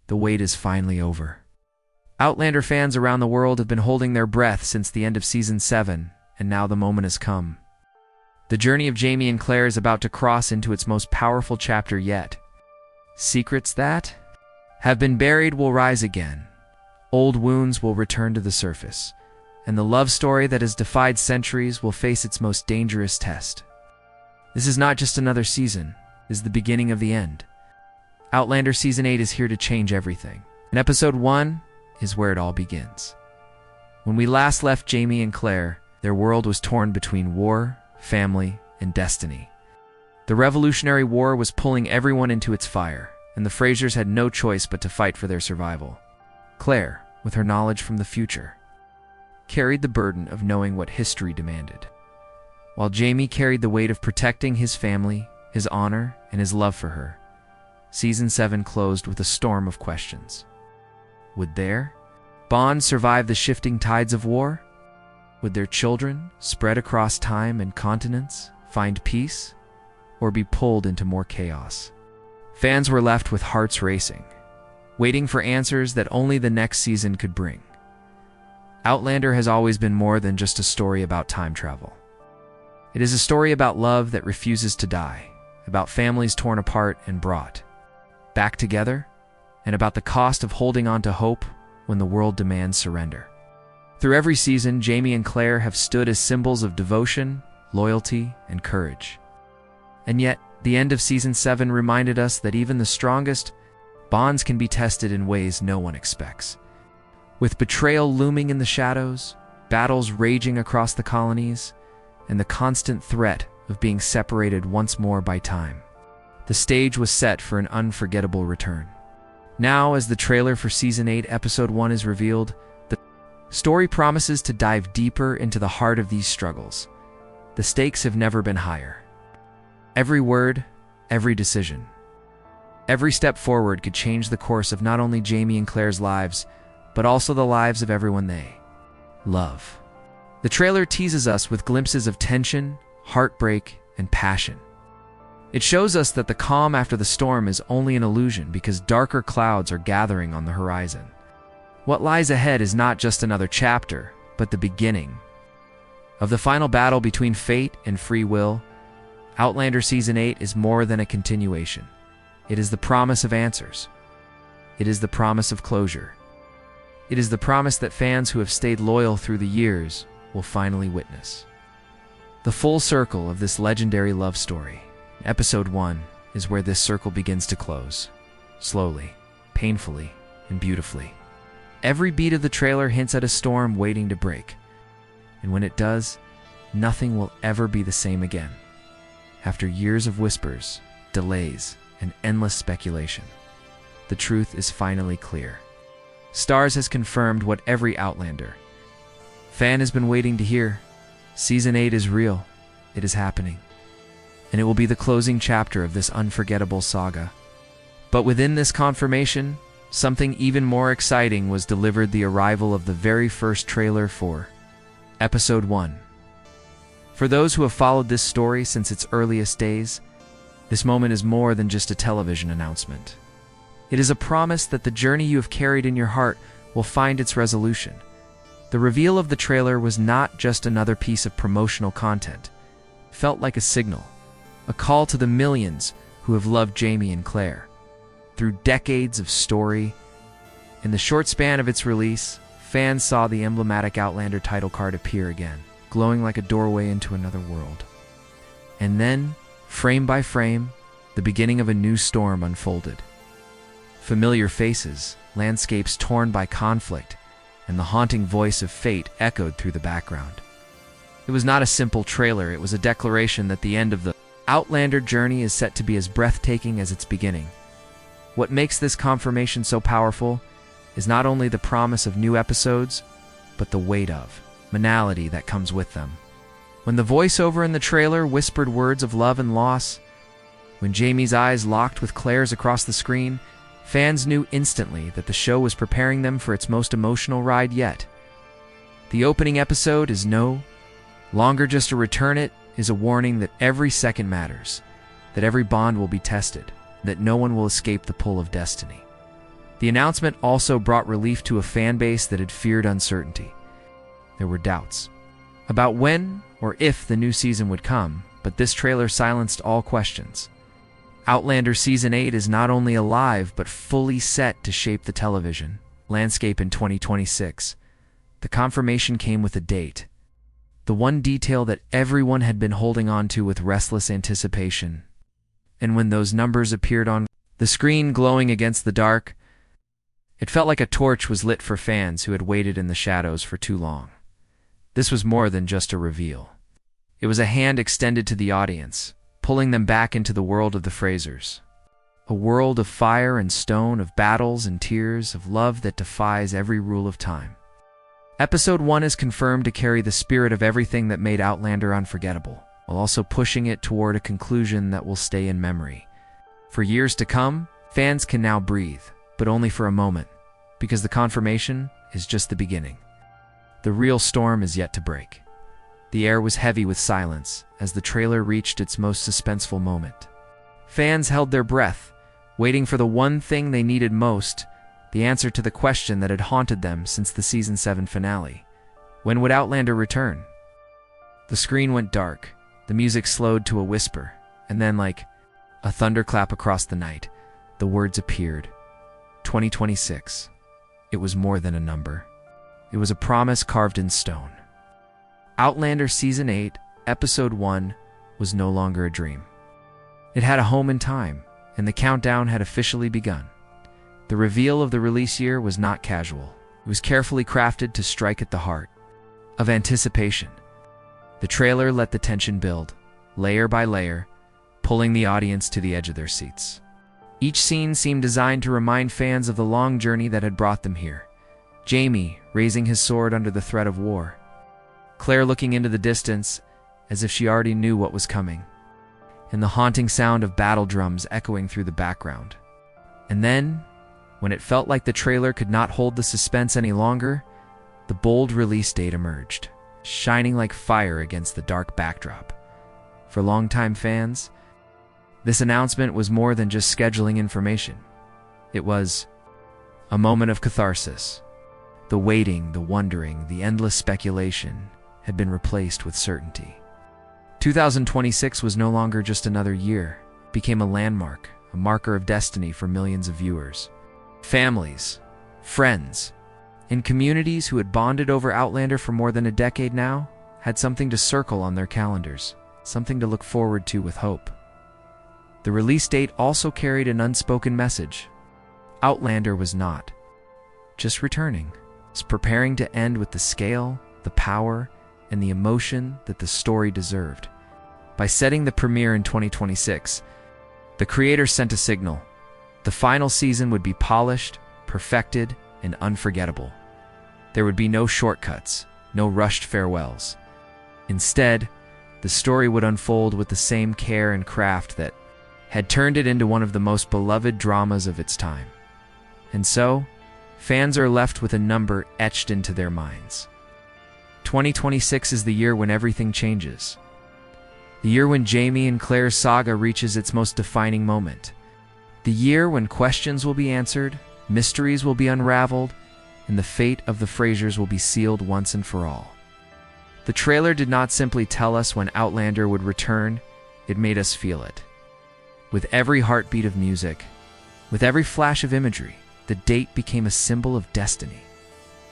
The wait is finally over. Outlander fans around the world have been holding their breath since the end of Season 7, and now the moment has come. The journey of Jamie and Claire is about to cross into its most powerful chapter yet. Secrets that have been buried will rise again. Old wounds will return to the surface, and the love story that has defied centuries will face its most dangerous test. This is not just another season, it is the beginning of the end. Outlander Season 8 is here to change everything, and Episode 1 is where it all begins. When we last left Jamie and Claire, their world was torn between war, family, and destiny. The Revolutionary War was pulling everyone into its fire, and the Frasers had no choice but to fight for their survival. Claire, with her knowledge from the future, carried the burden of knowing what history demanded, while Jamie carried the weight of protecting his family, his honor, and his love for her. Season 7 closed with a storm of questions. Would their bond survive the shifting tides of war? Would their children, spread across time and continents, find peace, or be pulled into more chaos? Fans were left with hearts racing, waiting for answers that only the next season could bring. Outlander has always been more than just a story about time travel. It is a story about love that refuses to die, about families torn apart and brought back together, and about the cost of holding on to hope when the world demands surrender. Through every season, Jamie and Claire have stood as symbols of devotion, loyalty, and courage. And yet, the end of Season 7 reminded us that even the strongest bonds can be tested in ways no one expects. With betrayal looming in the shadows, battles raging across the colonies, and the constant threat of being separated once more by time, the stage was set for an unforgettable return. Now, as the trailer for Season 8, Episode 1 is revealed, the story promises to dive deeper into the heart of these struggles. The stakes have never been higher. Every word, every decision, every step forward could change the course of not only Jamie and Claire's lives, but also the lives of everyone they love. The trailer teases us with glimpses of tension, heartbreak, and passion. It shows us that the calm after the storm is only an illusion because darker clouds are gathering on the horizon. What lies ahead is not just another chapter, but the beginning of the final battle between fate and free will. Outlander Season 8 is more than a continuation. It is the promise of answers. It is the promise of closure. It is the promise that fans who have stayed loyal through the years will finally witness the full circle of this legendary love story. Episode 1 is where this circle begins to close. Slowly, painfully, and beautifully. Every beat of the trailer hints at a storm waiting to break. And when it does, nothing will ever be the same again. After years of whispers, delays, and endless speculation, the truth is finally clear. Starz has confirmed what every Outlander fan has been waiting to hear. Season 8 is real. It is happening. And it will be the closing chapter of this unforgettable saga. But within this confirmation, something even more exciting was delivered: the arrival of the very first trailer for Episode 1. For those who have followed this story since its earliest days, this moment is more than just a television announcement. It is a promise that the journey you have carried in your heart will find its resolution. The reveal of the trailer was not just another piece of promotional content. It felt like a signal, a call to the millions who have loved Jamie and Claire. Through decades of story, in the short span of its release, fans saw the emblematic Outlander title card appear again, glowing like a doorway into another world. And then, frame by frame, the beginning of a new storm unfolded. Familiar faces, landscapes torn by conflict, and the haunting voice of fate echoed through the background. It was not a simple trailer, it was a declaration that the end of the Outlander journey is set to be as breathtaking as its beginning. What makes this confirmation so powerful is not only the promise of new episodes, but the weight of finality that comes with them. When the voiceover in the trailer whispered words of love and loss, when Jamie's eyes locked with Claire's across the screen, fans knew instantly that the show was preparing them for its most emotional ride yet. The opening episode is no longer just a return, it is a warning that every second matters, that every bond will be tested, that no one will escape the pull of destiny. The announcement also brought relief to a fan base that had feared uncertainty. There were doubts about when or if the new season would come, but this trailer silenced all questions. Outlander Season 8 is not only alive, but fully set to shape the television landscape in 2026. The confirmation came with a date. The one detail that everyone had been holding on to with restless anticipation. And when those numbers appeared on the screen glowing against the dark, it felt like a torch was lit for fans who had waited in the shadows for too long. This was more than just a reveal. It was a hand extended to the audience, pulling them back into the world of the Frasers. A world of fire and stone, of battles and tears, of love that defies every rule of time. Episode 1 is confirmed to carry the spirit of everything that made Outlander unforgettable, while also pushing it toward a conclusion that will stay in memory. For years to come, fans can now breathe, but only for a moment, because the confirmation is just the beginning. The real storm is yet to break. The air was heavy with silence as the trailer reached its most suspenseful moment. Fans held their breath, waiting for the one thing they needed most, the answer to the question that had haunted them since the Season 7 finale. When would Outlander return? The screen went dark, the music slowed to a whisper, and then, like a thunderclap across the night, the words appeared. 2026. It was more than a number. It was a promise carved in stone. Outlander Season 8, Episode 1, was no longer a dream. It had a home in time, and the countdown had officially begun. The reveal of the release year was not casual. It was carefully crafted to strike at the heart of anticipation. The trailer let the tension build, layer by layer, pulling the audience to the edge of their seats. Each scene seemed designed to remind fans of the long journey that had brought them here. Jaime raising his sword under the threat of war. Claire looking into the distance as if she already knew what was coming. And the haunting sound of battle drums echoing through the background. And then, when it felt like the trailer could not hold the suspense any longer, the bold release date emerged, shining like fire against the dark backdrop. For longtime fans, this announcement was more than just scheduling information. It was a moment of catharsis. The waiting, the wondering, the endless speculation had been replaced with certainty. 2026 was no longer just another year. It became a landmark, a marker of destiny for millions of viewers. Families, friends, and communities who had bonded over Outlander for more than a decade now had something to circle on their calendars, something to look forward to with hope. The release date also carried an unspoken message. Outlander was not just returning. It was preparing to end with the scale, the power, and the emotion that the story deserved. By setting the premiere in 2026, the creators sent a signal. The final season would be polished, perfected, and unforgettable. There would be no shortcuts, no rushed farewells. Instead, the story would unfold with the same care and craft that had turned it into one of the most beloved dramas of its time. And so, fans are left with a number etched into their minds. 2026 is the year when everything changes. The year when Jaime and Claire's saga reaches its most defining moment. The year when questions will be answered, mysteries will be unraveled, and the fate of the Frasers will be sealed once and for all. The trailer did not simply tell us when Outlander would return, it made us feel it. With every heartbeat of music, with every flash of imagery, the date became a symbol of destiny.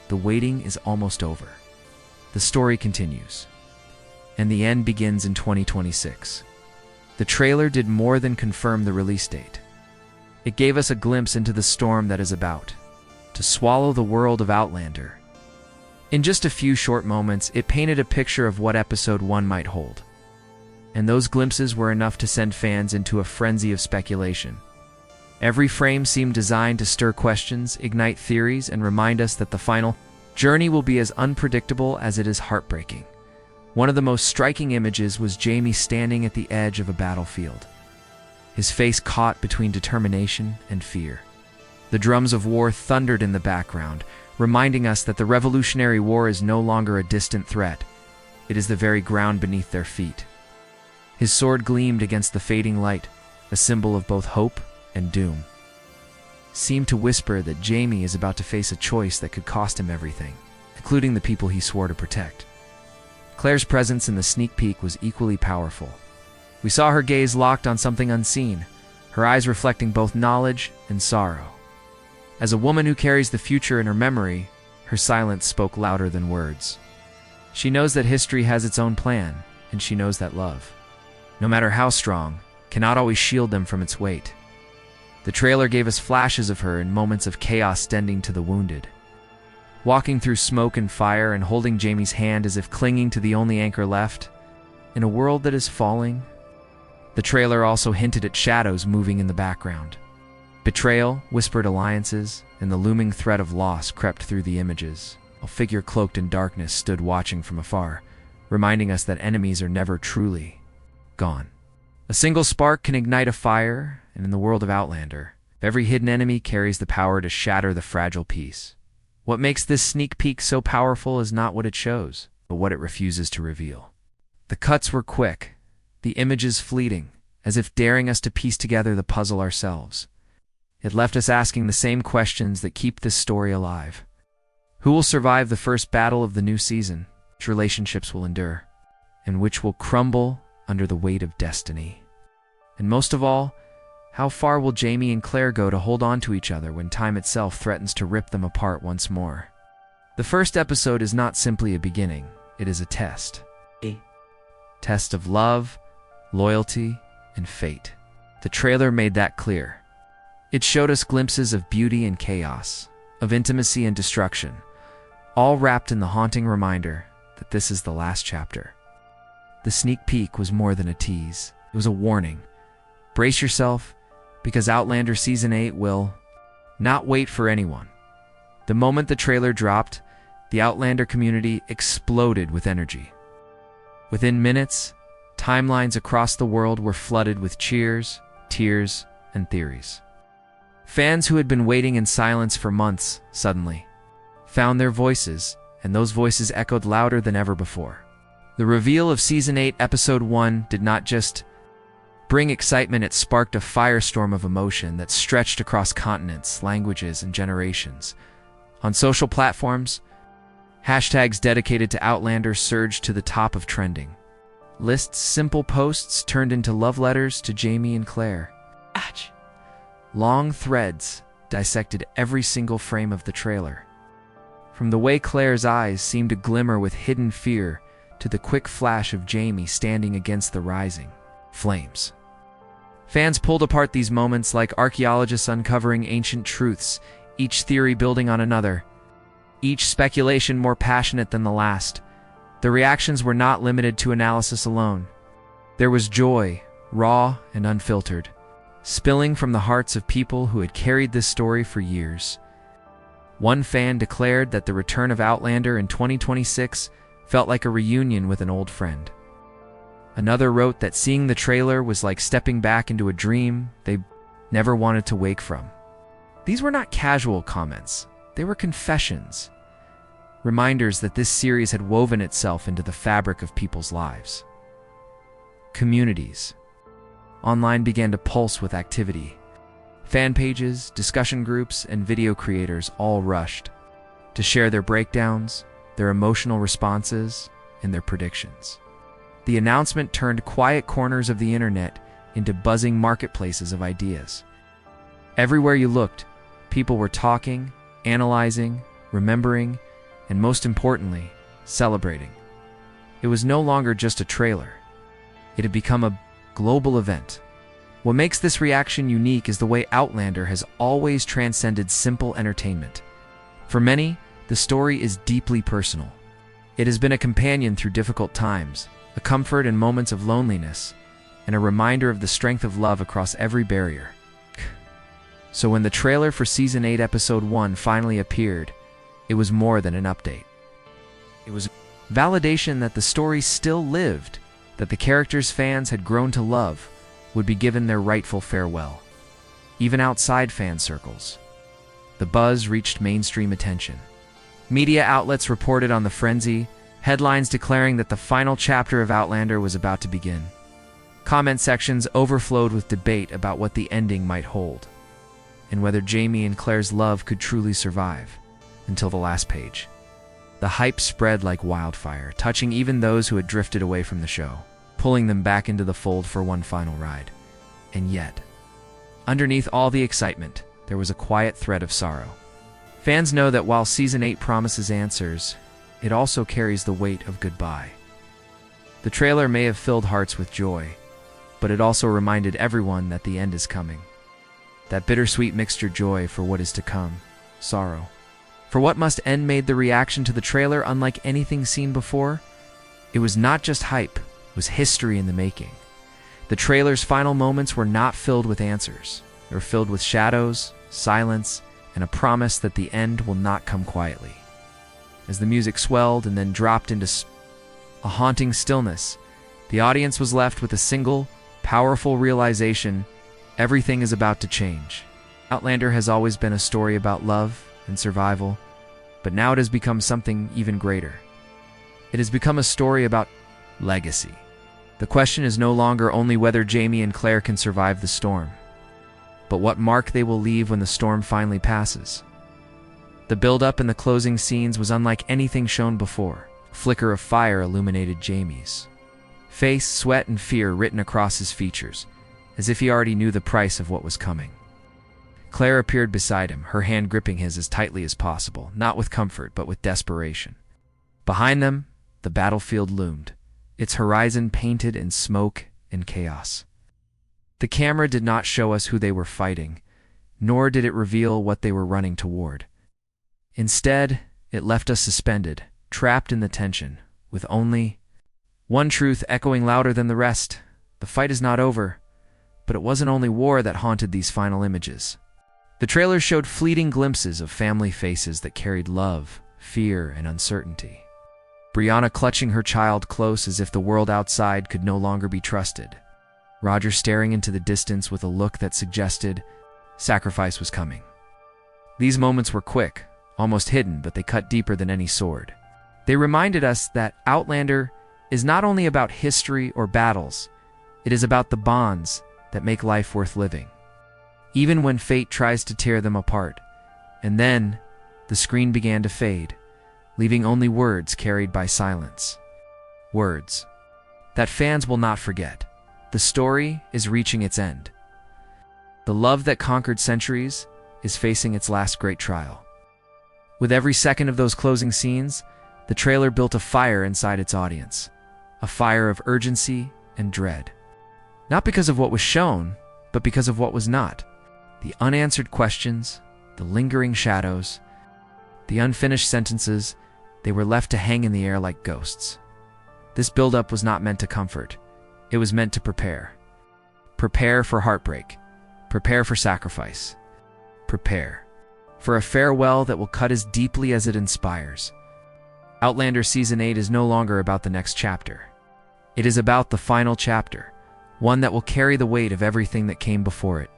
The waiting is almost over. The story continues, and the end begins in 2026. The trailer did more than confirm the release date. It gave us a glimpse into the storm that is about to swallow the world of Outlander. In just a few short moments, it painted a picture of what Episode 1 might hold. And those glimpses were enough to send fans into a frenzy of speculation. Every frame seemed designed to stir questions, ignite theories, and remind us that the final journey will be as unpredictable as it is heartbreaking. One of the most striking images was Jaime standing at the edge of a battlefield, his face caught between determination and fear. The drums of war thundered in the background, reminding us that the Revolutionary War is no longer a distant threat. It is the very ground beneath their feet. His sword gleamed against the fading light, a symbol of both hope and doom. seemed to whisper that Jamie is about to face a choice that could cost him everything, including the people he swore to protect. Claire's presence in the sneak peek was equally powerful. We saw her gaze locked on something unseen, her eyes reflecting both knowledge and sorrow. As a woman who carries the future in her memory, her silence spoke louder than words. She knows that history has its own plan, and she knows that love, no matter how strong, cannot always shield them from its weight. The trailer gave us flashes of her in moments of chaos tending to the wounded, walking through smoke and fire and holding Jamie's hand as if clinging to the only anchor left. In a world that is falling, the trailer also hinted at shadows moving in the background. Betrayal, whispered alliances, and the looming threat of loss crept through the images. A figure cloaked in darkness stood watching from afar, reminding us that enemies are never truly gone. A single spark can ignite a fire, and in the world of Outlander, every hidden enemy carries the power to shatter the fragile peace. What makes this sneak peek so powerful is not what it shows, but what it refuses to reveal. The cuts were quick, the images fleeting, as if daring us to piece together the puzzle ourselves. It left us asking the same questions that keep this story alive. Who will survive the first battle of the new season? Which relationships will endure? And which will crumble under the weight of destiny? And most of all, how far will Jamie and Claire go to hold on to each other when time itself threatens to rip them apart once more? The first episode is not simply a beginning, it is a test. A test of love, loyalty, and fate. The trailer made that clear. It showed us glimpses of beauty and chaos, of intimacy and destruction, all wrapped in the haunting reminder that this is the last chapter. The sneak peek was more than a tease. It was a warning. Brace yourself, because Outlander Season 8 will not wait for anyone. The moment the trailer dropped, the Outlander community exploded with energy. Within minutes, timelines across the world were flooded with cheers, tears, and theories. Fans who had been waiting in silence for months suddenly found their voices, and those voices echoed louder than ever before. The reveal of Season 8, Episode 1 did not just bring excitement, it sparked a firestorm of emotion that stretched across continents, languages, and generations. On social platforms, hashtags dedicated to Outlander surged to the top of trending. Lists, simple posts turned into love letters to Jamie and Claire. Long threads dissected every single frame of the trailer. From the way Claire's eyes seemed to glimmer with hidden fear to the quick flash of Jamie standing against the rising flames. Fans pulled apart these moments like archaeologists uncovering ancient truths, each theory building on another, each speculation more passionate than the last. The reactions were not limited to analysis alone. There was joy, raw and unfiltered, spilling from the hearts of people who had carried this story for years. One fan declared that the return of Outlander in 2026 felt like a reunion with an old friend. Another wrote that seeing the trailer was like stepping back into a dream they never wanted to wake from. These were not casual comments, they were confessions, reminders that this series had woven itself into the fabric of people's lives. Communities online began to pulse with activity. Fan pages, discussion groups, and video creators all rushed to share their breakdowns, their emotional responses, and their predictions. The announcement turned quiet corners of the internet into buzzing marketplaces of ideas. Everywhere you looked, people were talking, analyzing, remembering, and most importantly, celebrating. It was no longer just a trailer. It had become a global event. What makes this reaction unique is the way Outlander has always transcended simple entertainment. For many, the story is deeply personal. It has been a companion through difficult times, a comfort in moments of loneliness, and a reminder of the strength of love across every barrier. So when the trailer for Season 8, Episode 1 finally appeared, it was more than an update. It was validation that the story still lived, that the characters fans had grown to love would be given their rightful farewell. Even outside fan circles, the buzz reached mainstream attention. Media outlets reported on the frenzy, headlines declaring that the final chapter of Outlander was about to begin. Comment sections overflowed with debate about what the ending might hold. and whether Jamie and Claire's love could truly survive, until the last page. The hype spread like wildfire, touching even those who had drifted away from the show, pulling them back into the fold for one final ride. And yet, underneath all the excitement, there was a quiet thread of sorrow. Fans know that while Season 8 promises answers, it also carries the weight of goodbye. The trailer may have filled hearts with joy, but it also reminded everyone that the end is coming. That bittersweet mixture, joy for what is to come, sorrow for what must end, made the reaction to the trailer unlike anything seen before. It was not just hype, it was history in the making. The trailer's final moments were not filled with answers. They were filled with shadows, silence, and a promise that the end will not come quietly. As the music swelled and then dropped into a haunting stillness, the audience was left with a single, powerful realization: everything is about to change. Outlander has always been a story about love and survival, but now it has become something even greater. It has become a story about legacy. The question is no longer only whether Jamie and Claire can survive the storm, but what mark they will leave when the storm finally passes. The build-up in the closing scenes was unlike anything shown before. A flicker of fire illuminated Jamie's face, sweat and fear written across his features, as if he already knew the price of what was coming. Claire appeared beside him, her hand gripping his as tightly as possible, not with comfort, but with desperation. Behind them, the battlefield loomed, its horizon painted in smoke and chaos. The camera did not show us who they were fighting, nor did it reveal what they were running toward. Instead, it left us suspended, trapped in the tension, with only one truth echoing louder than the rest: the fight is not over. But it wasn't only war that haunted these final images. The trailer showed fleeting glimpses of family faces that carried love, fear, and uncertainty. Brianna clutching her child close as if the world outside could no longer be trusted. Roger staring into the distance with a look that suggested sacrifice was coming. These moments were quick, almost hidden, but they cut deeper than any sword. They reminded us that Outlander is not only about history or battles, it is about the bonds that make life worth living, even when fate tries to tear them apart. And then, the screen began to fade, leaving only words carried by silence. Words that fans will not forget. The story is reaching its end. The love that conquered centuries is facing its last great trial. With every second of those closing scenes, the trailer built a fire inside its audience, a fire of urgency and dread. Not because of what was shown, but because of what was not. The unanswered questions, the lingering shadows, the unfinished sentences, they were left to hang in the air like ghosts. This buildup was not meant to comfort. It was meant to prepare. Prepare for heartbreak. Prepare for sacrifice. Prepare for a farewell that will cut as deeply as it inspires. Outlander Season 8 is no longer about the next chapter. It is about the final chapter, one that will carry the weight of everything that came before it.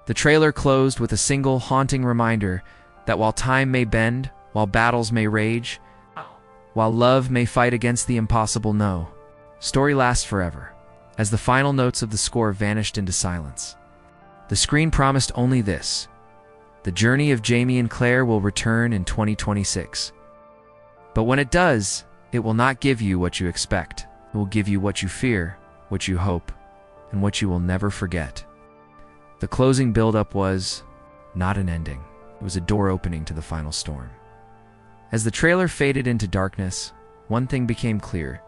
The trailer closed with a single haunting reminder that while time may bend, while battles may rage, while love may fight against the impossible, no story lasts forever. As the final notes of the score vanished into silence, the screen promised only this: the journey of Jamie and Claire will return in 2026. But when it does, it will not give you what you expect. It will give you what you fear, what you hope, and what you will never forget. The closing build-up was not an ending. It was a door opening to the final storm. As the trailer faded into darkness, one thing became clear.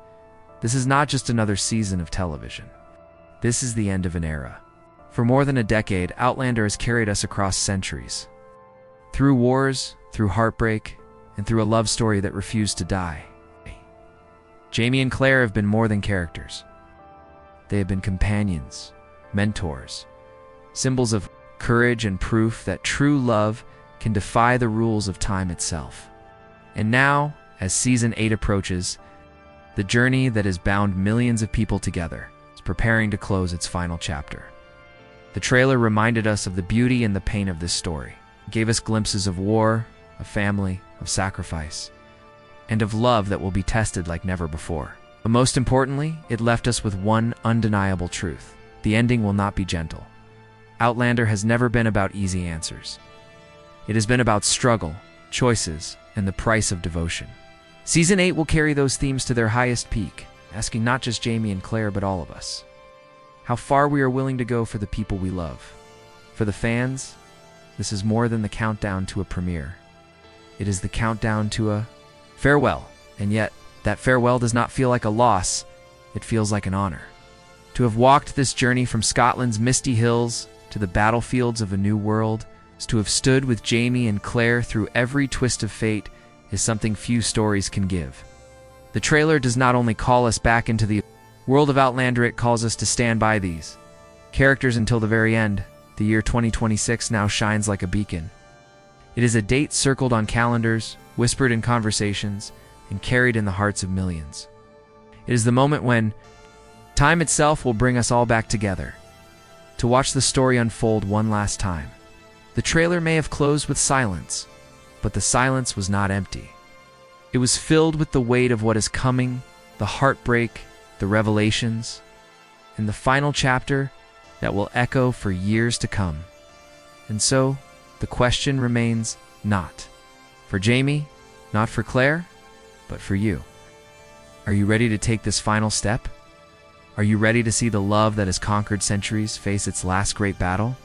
This is not just another season of television. This is the end of an era. For more than a decade, Outlander has carried us across centuries. Through wars, through heartbreak, and through a love story that refused to die. Jamie and Claire have been more than characters. They have been companions, mentors, symbols of courage and proof that true love can defy the rules of time itself. And now, as Season 8 approaches, the journey that has bound millions of people together is preparing to close its final chapter. The trailer reminded us of the beauty and the pain of this story. It gave us glimpses of war, of family, of sacrifice, and of love that will be tested like never before. But most importantly, it left us with one undeniable truth: the ending will not be gentle. Outlander has never been about easy answers. It has been about struggle, choices, and the price of devotion. Season 8 will carry those themes to their highest peak, asking not just Jamie and Claire but all of us how far we are willing to go for the people we love. For the fans, this is more than the countdown to a premiere. It is the countdown to a farewell, and yet that farewell does not feel like a loss, it feels like an honor. To have walked this journey from Scotland's misty hills to the battlefields of a new world, is to have stood with Jamie and Claire through every twist of fate, is something few stories can give. The trailer does not only call us back into the world of Outlander, it calls us to stand by these characters until the very end. The year 2026 now shines like a beacon. It is a date circled on calendars, whispered in conversations, and carried in the hearts of millions. It is the moment when time itself will bring us all back together to watch the story unfold one last time. The trailer may have closed with silence, but the silence was not empty. It was filled with the weight of what is coming, the heartbreak, the revelations, and the final chapter that will echo for years to come. And so, the question remains not for Jamie, not for Claire, but for you. Are you ready to take this final step? Are you ready to see the love that has conquered centuries face its last great battle?